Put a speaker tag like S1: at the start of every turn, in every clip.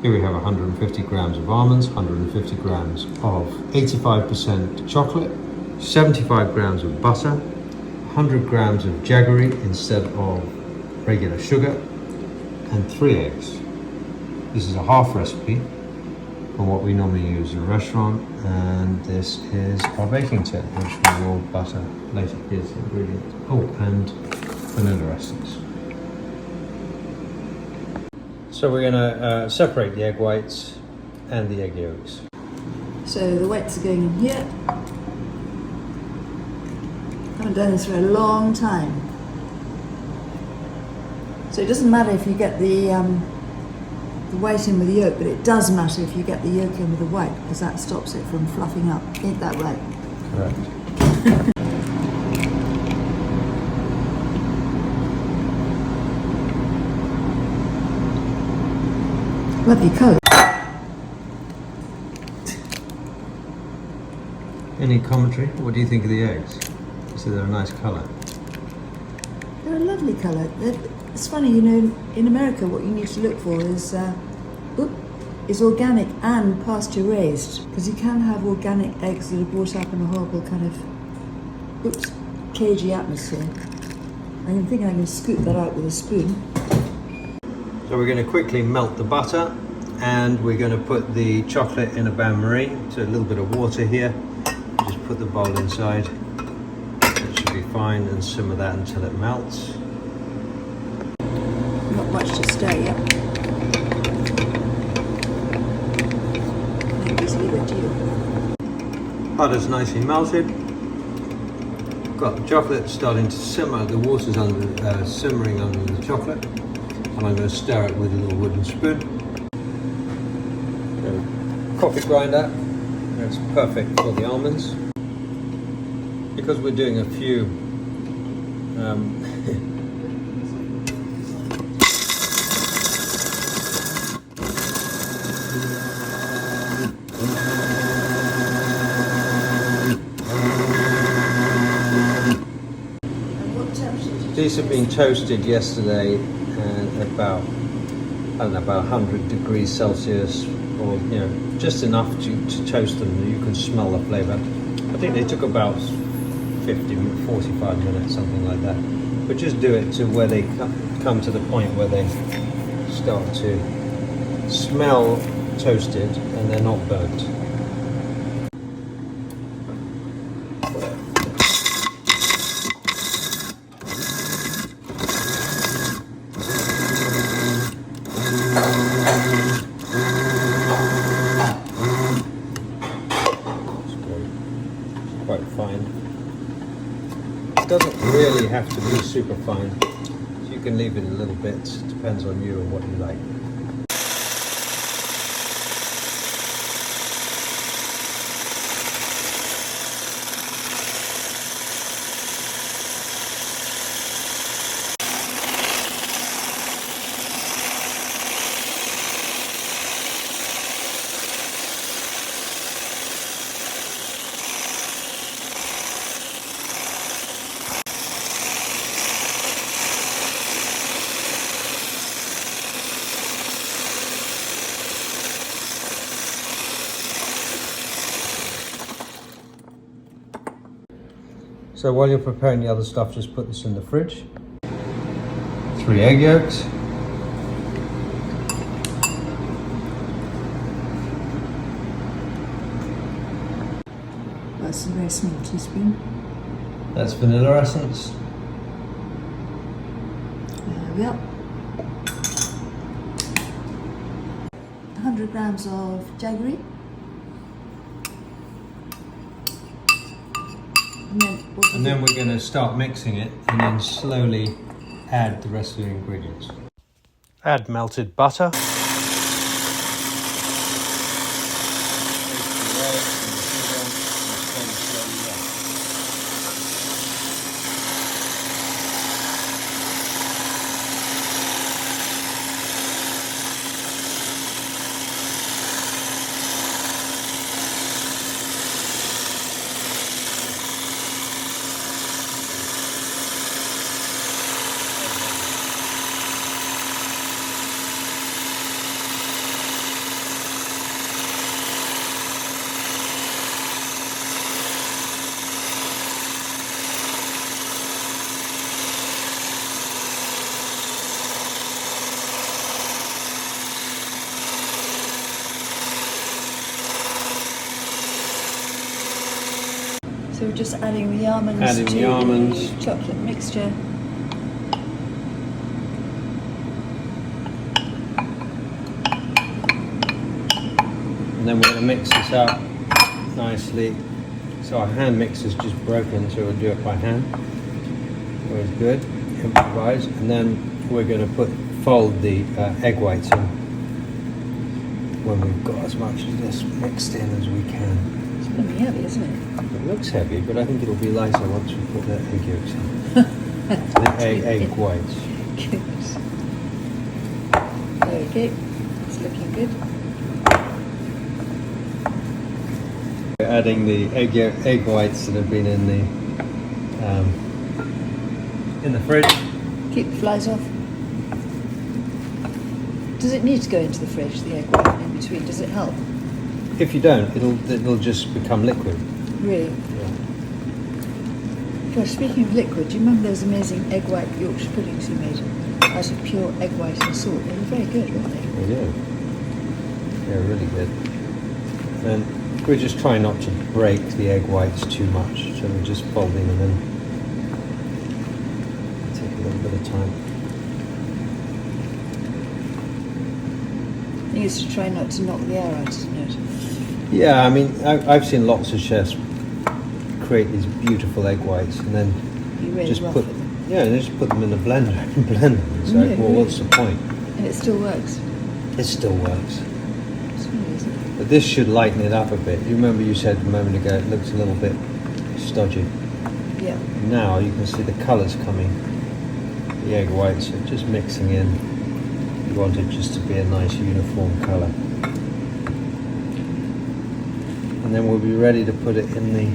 S1: Here we have 150 grams of almonds, 150 grams of 85% chocolate, 75 grams of butter, 100 grams of jaggery instead of regular sugar, and 3 eggs. This is a half recipe from what we normally use in a restaurant, and this is our baking tin, which we will butter later. Here's the ingredients. Oh, and vanilla essence. So we're going to separate the egg whites and the egg yolks.
S2: So the whites are going in here. Haven't done this for a long time. So it doesn't matter if you get the white in with the yolk, but it does matter if you get the yolk in with the white, because that stops it from fluffing up. Ain't that right?
S1: Correct.
S2: Lovely colour.
S1: Any commentary? What do you think of the eggs? You say they're a nice colour.
S2: They're a lovely colour. It's funny, you know, in America what you need to look for is organic and pasture raised, because you can have organic eggs that are brought up in a horrible kind of cagey atmosphere. I'm thinking I can scoop that out with a spoon.
S1: So we're going to quickly melt the butter, and we're going to put the chocolate in a bain-marie. So a little bit of water here. Just put the bowl inside. It should be fine, and simmer that until it melts.
S2: Not much to stir yet. Just leave it to you.
S1: Butter's nicely melted. Got the chocolate starting to simmer. The water's simmering under the chocolate. And I'm going to stir it with a little wooden spoon. Coffee grinder, that's perfect for the almonds. Because we're doing a few these have been toasted yesterday at about, I don't know, about 100 degrees Celsius, or you know, just enough to toast them that you can smell the flavour. I think they took about 45 minutes, something like that. But just do it to where they come to the point where they start to smell toasted and they're not burnt. Quite fine. It doesn't really have to be super fine. So you can leave it a little bit. Depends on you and what you like. So while you're preparing the other stuff, just put this in the fridge. 3 egg yolks.
S2: That's a very small teaspoon.
S1: That's vanilla essence.
S2: There we are. 100 grams of jaggery.
S1: And then we're going to start mixing it and then slowly add the rest of the ingredients. Add melted butter.
S2: So we're just adding the almonds
S1: Adding
S2: to
S1: the almonds.
S2: the chocolate mixture.
S1: And then we're going to mix this up nicely. So our hand mixer's just broken, so we'll do it by hand. Always good, improvise. And then we're going to fold the egg whites in when we've got as much of this mixed in as we can.
S2: It's going to be heavy, isn't it?
S1: It looks heavy, but I think it'll be lighter once we put the egg yolks in. The egg whites.
S2: Good. There we go. It's looking good.
S1: We're adding the egg whites that have been in the fridge.
S2: Keep the flies off. Does it need to go into the fridge, the egg white in between? Does it help?
S1: If you don't, it'll just become liquid.
S2: Really?
S1: Yeah.
S2: Gosh, speaking of liquid, do you remember those amazing egg white Yorkshire puddings you made out of pure egg white and salt? They were very good, weren't they?
S1: They do. They're really good. And we're just trying not to break the egg whites too much, so we're just folding them in. Take a little bit of time.
S2: I think it's to try not to knock the air out, isn't it?
S1: Yeah, I mean, I've seen lots of chefs create these beautiful egg whites and then
S2: You really
S1: just
S2: rough
S1: put
S2: it.
S1: they just put them in the blender and blend them. It's like, well, what's the point?
S2: And it still works.
S1: It still works.
S2: It's really, isn't it?
S1: But this should lighten it up a bit. You remember you said a moment ago it looks a little bit stodgy.
S2: Yeah.
S1: Now you can see the colours coming. The egg whites are just mixing in. You want it just to be a nice uniform colour. And then we'll be ready to put it in the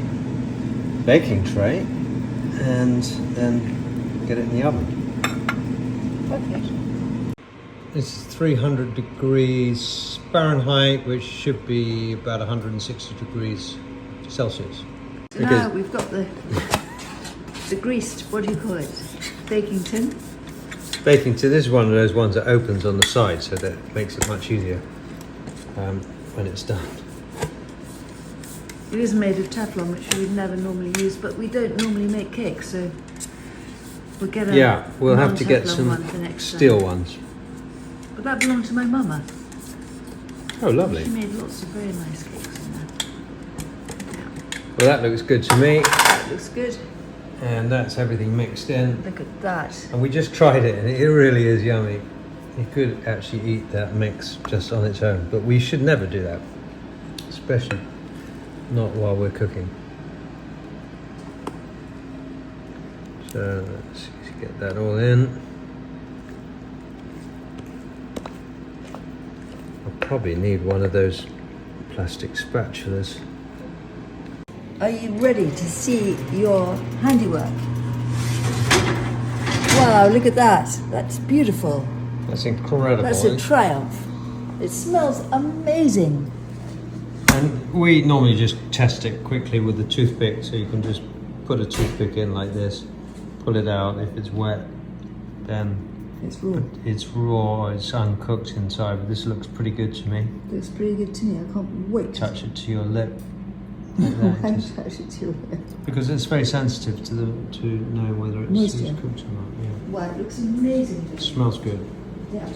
S1: baking tray and then get it in the oven.
S2: Perfect.
S1: It's 300 degrees Fahrenheit, which should be about 160 degrees Celsius.
S2: So now we've got the greased, what do you call it? Baking tin.
S1: Baking tin, this is one of those ones that opens on the side, so that makes it much easier when it's done.
S2: It is made of Teflon, which we would never normally use, but we don't normally make cakes, so we'll get a
S1: we'll have to get
S2: non-Teflon
S1: some
S2: one for next
S1: steel
S2: time.
S1: ones.
S2: But that belonged to my mama.
S1: Oh, lovely.
S2: She made lots of very nice cakes in there. Yeah.
S1: Well, that looks good to me.
S2: That looks good.
S1: And that's everything mixed in.
S2: Look at that.
S1: And we just tried it, and it really is yummy. You could actually eat that mix just on its own, but we should never do that, especially not while we're cooking. So let's get that all in. I'll probably need one of those plastic spatulas.
S2: Are you ready to see your handiwork? Wow, look at that. That's beautiful.
S1: That's incredible.
S2: That's a triumph. It smells amazing.
S1: And we normally just test it quickly with the toothpick, so you can just put a toothpick in like this, pull it out. If it's wet, then
S2: It's raw.
S1: it's raw, it's uncooked inside, but this looks pretty good to me.
S2: Looks pretty good to me. I can't wait.
S1: Touch it to your lip. Like that,
S2: I'm
S1: just-
S2: touch it to your lip.
S1: because it's very sensitive to know whether it's
S2: Moisture.
S1: cooked or not. Yeah.
S2: Wow, it looks amazing.
S1: It smells good.
S2: Yeah.